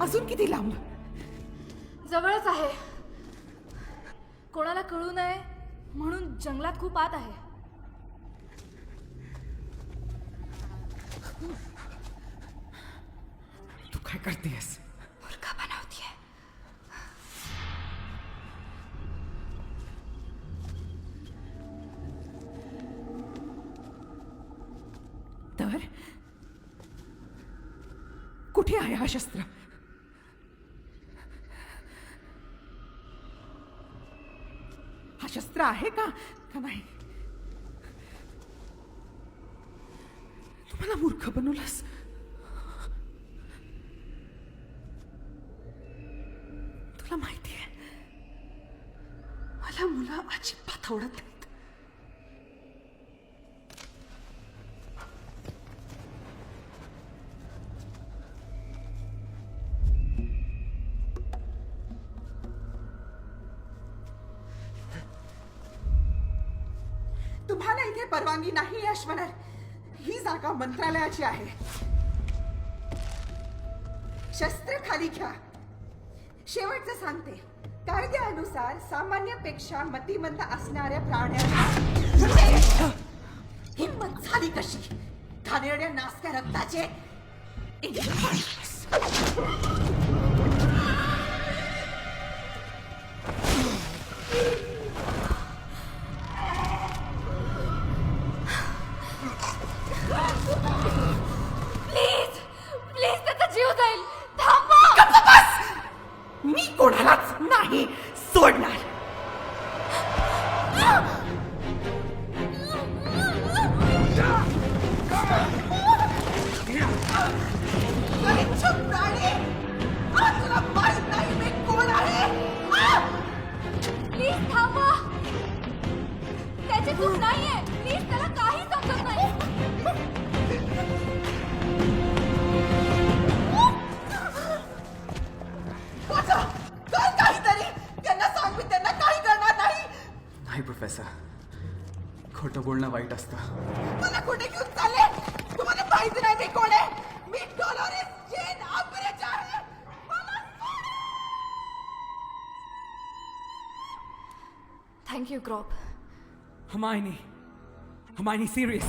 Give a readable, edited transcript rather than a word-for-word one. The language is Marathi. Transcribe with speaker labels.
Speaker 1: अजून किती लांब?
Speaker 2: जवळच आहे. कोणाला कळू नये म्हणून जंगलात खूप आत आहे.
Speaker 1: तू काय करतेस?
Speaker 2: मुलगा बनवतीये.
Speaker 1: तर कुठे आहे हा शस्त्र? हा शस्त्र आहे का नाही? तू मला मूर्ख बनवलंस. तुला माहितीये मला मुलं अजिबात आवडत नाहीत. तुम्हाला इथे परवानगी नाही अश्वनर. ही जागा मंत्रालयाची आहे. शस्त्र खाली घ्या. शेवटचं सांगते, कायद्यानुसार सामान्यपेक्षा मतिमंद असणाऱ्या प्राण्यांना हिंमत झाली कशी? घाणेरड्या नासक्या रक्ताचे
Speaker 2: प्लीज प्लीज त्याचा जीव जाईल. थांबा.
Speaker 1: गप्प बस. मी कोणालाच नाही सोडणार. तुला माहित नाही मी कोण आहे?
Speaker 2: प्लीज थांबा. त्याची चूक नाहीये. प्लीज त्याला काही समजत नाही.
Speaker 1: कर काहीतरी. त्यांना सांग मी त्यांना काही करणार नाही.
Speaker 3: नाही प्रोफेसर, खोटं बोलणं वाईट असतं.
Speaker 1: मला कुठे घेऊन चालले? तुम्हाला माहिती नाही मी कोण आहे? मी डॉलोरेस जेन अब्रेज आहे.
Speaker 2: Thank you crop.
Speaker 1: Hermione, serious.